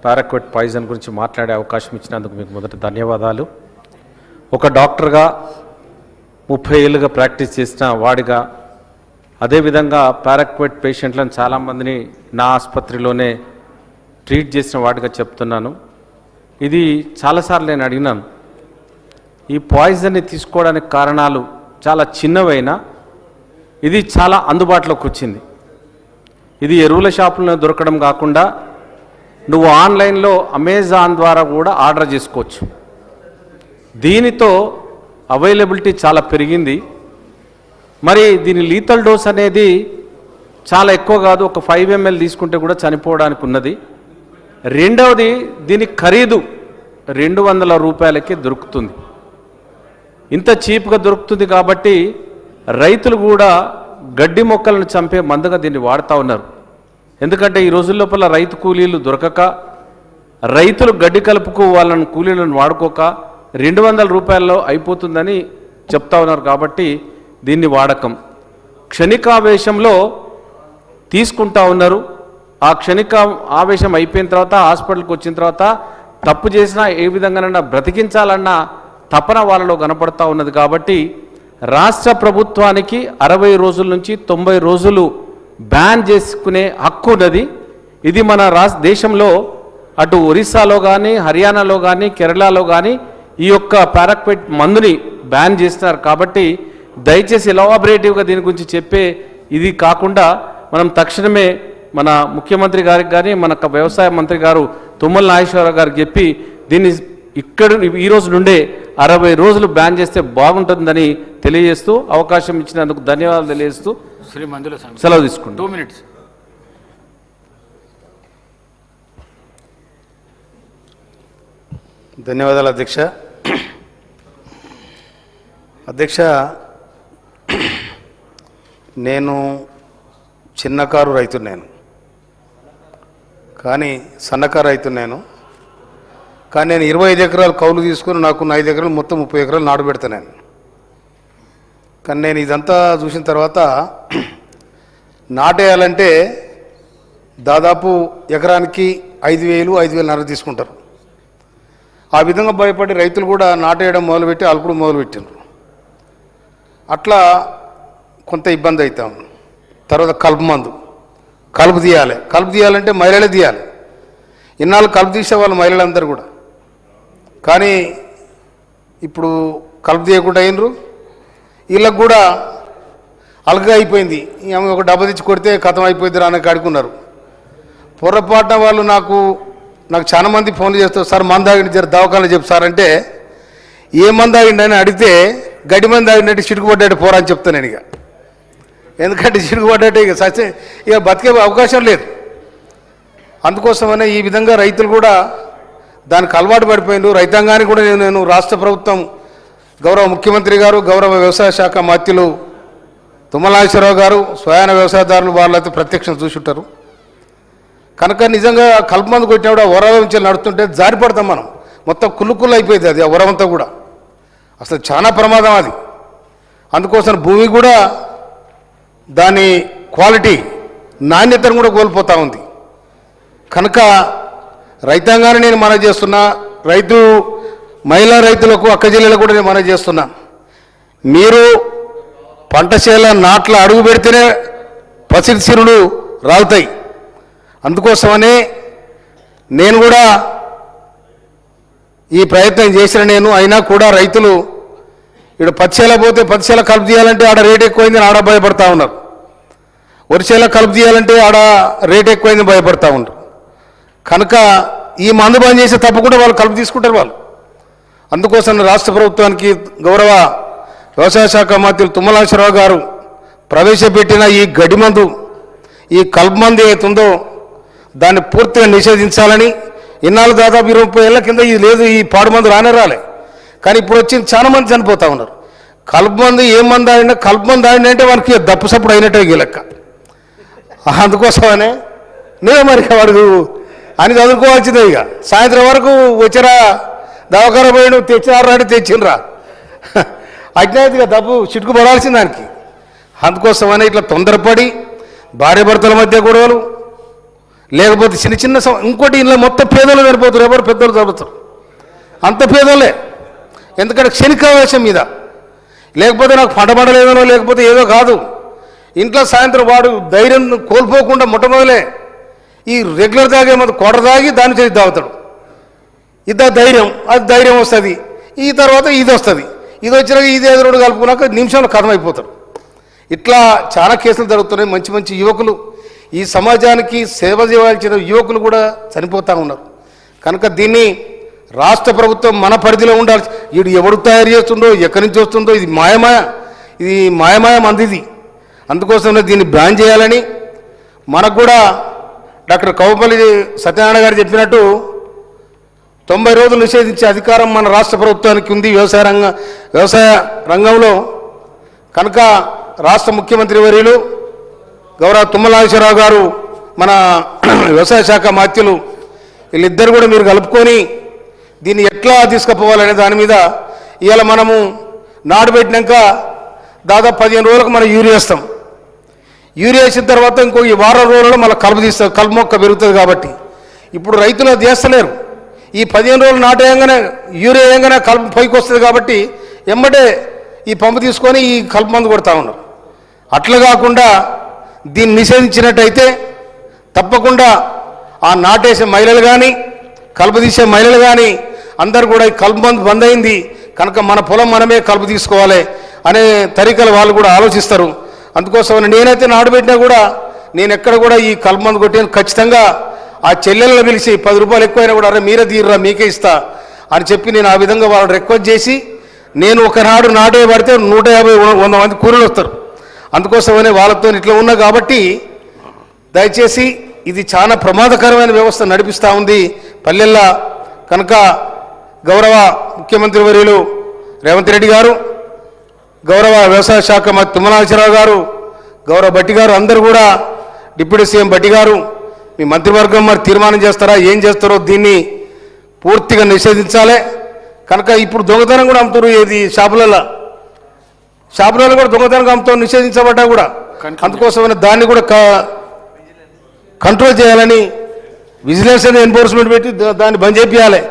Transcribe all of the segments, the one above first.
పారాక్వెట్ poison గురించి మాట్లాడే అవకాశం ఇచ్చినందుకు మీకు మొదట ధన్యవాదాలు. ఒక డాక్టర్గా 30 ఏళ్ళుగా ప్రాక్టీస్ చేసిన వాడిగా, అదేవిధంగా పారాక్వెట్ పేషెంట్లను చాలామందిని నా ఆసుపత్రిలోనే ట్రీట్ చేసిన వాడిగా చెప్తున్నాను. ఇది చాలాసార్లు నేను అడిగినాను. ఈ పాయిజన్ని తీసుకోవడానికి కారణాలు చాలా చిన్నవైనా ఇది చాలా అందుబాటులోకి వచ్చింది. ఇది ఎరువుల షాపుల్లో దొరకడం కాకుండా నువ్వు ఆన్లైన్లో అమెజాన్ ద్వారా కూడా ఆర్డర్ చేసుకోవచ్చు. దీనితో అవైలబిలిటీ చాలా పెరిగింది. మరి దీని లీతల్ డోస్ అనేది చాలా ఎక్కువ కాదు, ఒక 5 ml తీసుకుంటే కూడా చనిపోవడానికి ఉన్నది. రెండవది, దీని ఖరీదు 200 రూపాయలకే దొరుకుతుంది. ఇంత చీప్గా దొరుకుతుంది కాబట్టి రైతులు కూడా గడ్డి మొక్కలను చంపే మందుగా దీన్ని వాడుతూ ఉన్నారు. ఎందుకంటే ఈ రోజుల లోపల రైతు కూలీలు దొరకక, రైతులు గడ్డి కలుపుకు వాళ్ళని కూలీలను వాడుకోక 200 రూపాయల్లో అయిపోతుందని చెప్తా ఉన్నారు. కాబట్టి దీన్ని వాడకం క్షణికావేశంలో తీసుకుంటా ఉన్నారు. ఆ క్షణిక ఆవేశం అయిపోయిన తర్వాత హాస్పిటల్కి వచ్చిన తర్వాత తప్పు చేసినా ఏ విధంగానైనా బ్రతికించాలన్న తపన వాళ్ళలో కనపడతా ఉన్నది. కాబట్టి రాష్ట్ర ప్రభుత్వానికి 60 రోజుల నుంచి 90 రోజులు బ్యాన్ చేసుకునే హక్కు ఉన్నది. ఇది మన దేశంలో అటు ఒరిస్సాలో కానీ, హర్యానాలో కానీ, కేరళలో కానీ ఈ యొక్క పారాక్వెట్ మందుని బ్యాన్ చేస్తున్నారు. కాబట్టి దయచేసి ఎలాబరేటివ్గా దీని గురించి చెప్పే ఇది కాకుండా మనం తక్షణమే మన ముఖ్యమంత్రి గారికి కానీ, మన వ్యవసాయ మంత్రి గారు తుమ్మల నాగేశ్వరరావు గారికి చెప్పి దీన్ని ఇక్కడ ఈ రోజు నుండే 60 రోజులు బ్యాన్ చేస్తే బాగుంటుందని తెలియజేస్తూ అవకాశం ఇచ్చినందుకు ధన్యవాదాలు తెలియజేస్తూ సెలవు తీసుకుంటాం. 2 minutes. ధన్యవాదాలు అధ్యక్ష. అధ్యక్ష, నేను చిన్నకారు రైతు, కానీ సన్నకారు రైతు కానీ నేను 25 ఎకరాలు కౌలు తీసుకుని నాకు 5 ఎకరాలు మొత్తం 30 ఎకరాలు నాటు పెడతాను. కానీ నేను ఇదంతా చూసిన తర్వాత నాటేయాలంటే దాదాపు ఎకరానికి 5,000, 5,500 తీసుకుంటారు. ఆ విధంగా భయపడి రైతులు కూడా నాటేయడం మొదలుపెట్టి అలుపుడు మొదలుపెట్టినారు. అట్లా కొంత ఇబ్బంది అవుతాం. తర్వాత కలుపు తీయాలంటే మహిళలే తీయాలి. ఇన్నాళ్ళు కలుపు తీసేవాళ్ళు మహిళలందరూ కూడా. కానీ ఇప్పుడు కలుపు తీయకుండా అయినరు. వీళ్ళకు కూడా అలగా అయిపోయింది. ఒక డబ్బా తెచ్చి కొడితే కథం అయిపోయింది అని అడుగున్నారు. పొరపాటున వాళ్ళు నాకు చాలా మంది ఫోన్లు చేస్తారు, సార్ మందు తాగిండి జర దవాఖానలో చెప్పు సార్ అంటే, ఏ మందు తాగిండి అని అడిగితే గడ్డి మంది తాగినట్టు చిటుకుపడ్డాడు పోరా అని చెప్తాను నేను. ఎందుకంటే చిటుకుపడ్డట్టు ఇక బతికే అవకాశం లేదు. అందుకోసమనే ఈ విధంగా రైతులు కూడా దానికి అలవాటు పడిపోయిండు. రైతాంగానికి కూడా నేను రాష్ట్ర ప్రభుత్వం, గౌరవ ముఖ్యమంత్రి గారు, గౌరవ వ్యవసాయ శాఖ మంత్రులు తుమ్మల నాగేశ్వరరావు గారు, స్వయాన వ్యవసాయదారులు వాళ్ళైతే ప్రత్యక్షం చూసుంటారు. కనుక నిజంగా కలుపు మందు కొట్టినప్పుడు ఆ ఉరవ నుంచి నడుస్తుంటే జారిపడతాం మనం, మొత్తం కుళ్ళు అయిపోయింది అది. ఆ ఉరవంతా కూడా అసలు చాలా ప్రమాదం అది. అందుకోసం భూమి కూడా దాని క్వాలిటీ, నాణ్యతను కూడా కోల్పోతూ ఉంది. కనుక రైతాంగాన్ని నేను మనవి చేస్తున్నా, మహిళా రైతులకు, అక్కచెల్లెలకు కూడా నేను మనవి చేస్తున్నా, మీరు పంటశీల నాట్ల అడుగు పెడితేనే పసిడి సిరులు రాలుతాయి. అందుకోసమనే నేను కూడా ఈ ప్రయత్నం చేసిన అయినా కూడా రైతులు ఇక్కడ పచ్చిశీల పోతే పచ్చిశీల కలుపు తీయాలంటే ఆడ రేట్ ఎక్కువైందని ఆడ భయపడతా ఉన్నారు. వరిశీల కలుపు తీయాలంటే ఆడ రేట్ ఎక్కువైందని భయపడతా ఉన్నారు. కనుక ఈ మందు బంద్ చేస్తే తప్పకుండా వాళ్ళు కలుపు తీసుకుంటారు వాళ్ళు. అందుకోసం రాష్ట్ర ప్రభుత్వానికి గౌరవ వ్యవసాయ శాఖ మంత్రులు తుమ్మల నాగేశ్వరరావు గారు ప్రవేశపెట్టిన ఈ గడ్డి మందు, ఈ కలుపు మందు ఏతుందో దాన్ని పూర్తిగా నిషేధించాలని, ఇన్నాళ్ళు దాదాపు 20 ఏళ్ల కింద ఇది లేదు, ఈ పాడు మందు రాలే. కానీ ఇప్పుడు వచ్చి చాలా మంది చనిపోతూ ఉన్నారు. కలుపు మందు ఏ మందు ఆడినా, కలుపు మందు ఆడినంటే వానికి దప్పు సప్పుడు అయినట్టే ఈ లెక్క. అందుకోసమనే నేను మరి వాడు అని చదువుకోవాల్సిందే. ఇక సాయంత్రం వరకు వచ్చిరా దవాఖాన పోయి తెచ్చినారా తెచ్చిండ్రా అజ్ఞాతిగా డబ్బు చిటుకు పడాల్సింది దానికి. అందుకోసమని ఇట్లా తొందరపడి భార్య భర్తల మధ్య గొడవలు, లేకపోతే చిన్న చిన్న ఇంకోటి ఇంట్లో మొత్తం పేదలు చనిపోతారు, ఎవరు పెద్దలు చదువుతారు, అంత పేదోళ్ళే. ఎందుకంటే క్షణికావేశం మీద, లేకపోతే నాకు పంట పండలేదనో లేకపోతే ఏదో కాదు. ఇంట్లో సాయంత్రం వాడు ధైర్యం కోల్పోకుండా మొట్టమొదలే ఈ రెగ్యులర్ తాగే మొదలు కొడ తాగి దాన్ని చేసి తాగుతాడు. ధైర్యం, అది ధైర్యం వస్తుంది. ఈ తర్వాత ఇది వస్తుంది, ఇది వచ్చినాక ఇది ఎదురుడు కలుపుకున్నాక నిమిషంలో కథం అయిపోతాడు. ఇట్లా చాలా కేసులు జరుగుతున్నాయి. మంచి మంచి యువకులు, ఈ సమాజానికి సేవ చేయాల్సిన యువకులు కూడా చనిపోతూ ఉన్నారు. కనుక దీన్ని రాష్ట్ర ప్రభుత్వం మన పరిధిలో ఉండాలి. వీడు ఎవడు తయారు చేస్తుండో, ఎక్కడి నుంచి వస్తుందో, ఇది మాయమాయ మందిది. అందుకోసమే దీన్ని బ్యాన్ చేయాలని మనకు కూడా డాక్టర్ కౌపల్లి సత్యనారాయణ గారు చెప్పినట్టు 90 రోజులు నిషేధించే అధికారం మన రాష్ట్ర ప్రభుత్వానికి ఉంది వ్యవసాయ రంగంలో. కనుక రాష్ట్ర ముఖ్యమంత్రి వర్యులు గౌరవ తుమ్మల నాగేశ్వరరావు గారు, మన వ్యవసాయ శాఖ మాత్యులు, వీళ్ళిద్దరు కూడా మీరు కలుపుకొని దీన్ని ఎట్లా తీసుకుపోవాలనే దాని మీద ఇవాళ మనము నాడు పెట్టినాక దాదాపు 15 రోజులకు మనం యూరియా వేస్తాం. యూరియా వేసిన తర్వాత ఇంకో ఈ వారం రోజులలో మళ్ళీ కలుపు మొక్క పెరుగుతుంది. కాబట్టి ఇప్పుడు రైతులు అది చేస్తలేరు. ఈ 15 రోజులు నాటు వేయంగానే యూరియా వేయంగానే కలుపు పైకి వస్తుంది. కాబట్టి ఎమ్మటే ఈ పంపు తీసుకొని ఈ కలుపు మందు కొడతా ఉన్నారు. అట్లా కాకుండా దీన్ని నిషేధించినట్టయితే తప్పకుండా ఆ నాటేసే మహిళలు కానీ కలుపు తీసే మహిళలు కానీ అందరు కూడా ఈ కలుపు మందు బంద్ అయింది కనుక మన పొలం మనమే కలుపు తీసుకోవాలి అనే తరీకలు వాళ్ళు కూడా ఆలోచిస్తారు. అందుకోసం నేనైతే నాడు పెట్టినా కూడా నేను ఎక్కడ కూడా ఈ కలుపు మందు కొట్టాను. ఖచ్చితంగా ఆ చెల్లెలను పిలిచి 10 రూపాయలు ఎక్కువైనా కూడా అరే మీరే తీర్రా మీకే ఇస్తా అని చెప్పి నేను ఆ విధంగా వాళ్ళు రిక్వెస్ట్ చేసి, నేను ఒకనాడు నాటే పడితే 150-100 మంది కూలీలు వస్తారు. అందుకోసమనే వాళ్ళతో ఇట్లా ఉన్నా. కాబట్టి దయచేసి ఇది చాలా ప్రమాదకరమైన వ్యవస్థ నడిపిస్తూ ఉంది పల్లెల్లో. కనుక గౌరవ ముఖ్యమంత్రి వర్యులు రేవంత్ రెడ్డి గారు, గౌరవ వ్యవసాయ శాఖ మంత్రి తుమ్మల నాగేశ్వరరావు గారు, గౌరవ భట్టి గారు, అందరూ కూడా డిప్యూటీ సీఎం భట్టి గారు, మీ మంత్రివర్గం మరి తీర్మానం చేస్తారా, ఏం చేస్తారో దీన్ని పూర్తిగా నిషేధించాలి. కనుక ఇప్పుడు దొంగతనం కూడా అమ్ముతారు. ఏది షాపులలో కూడా దొంగతనం అమ్ముతాం నిషేధించబడ్డా కూడా. అందుకోసమైన దాన్ని కూడా కంట్రోల్ చేయాలని విజిలెన్స్ అండ్ ఎన్ఫోర్స్మెంట్ పెట్టి దాన్ని బంద్ చేయాలి.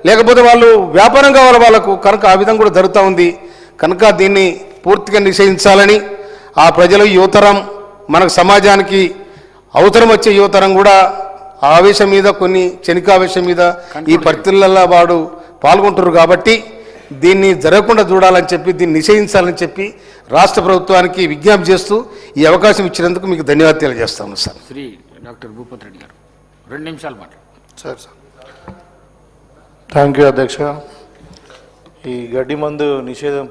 లేకపోతే వాళ్ళు వ్యాపారం కావాలి వాళ్ళకు. కనుక ఆ విధంగా కూడా జరుగుతూ ఉంది. కనుక దీన్ని పూర్తిగా నిషేధించాలని ఆ ప్రజలు, యువతరం, మనకు సమాజానికి అవసరం వచ్చే యువతరం కూడా ఆవేశం మీద, కొన్ని క్షణికావేశం మీద ఈ పరిస్థితులలో వాడు పాల్గొంటారు. కాబట్టి దీన్ని జరగకుండా చూడాలని చెప్పి, దీన్ని నిషేధించాలని చెప్పి రాష్ట్ర ప్రభుత్వానికి విజ్ఞప్తి చేస్తూ ఈ అవకాశం ఇచ్చినందుకు మీకు ధన్యవాదాలు తెలియజేస్తాను సార్. శ్రీ డాక్టర్ భూపతి రెడ్డి గారు 2 నిమిషాలు మాట్లాడు. సార్ థ్యాంక్ యూ అధ్యక్ష. ఈ గడ్డి మందు నిషేధం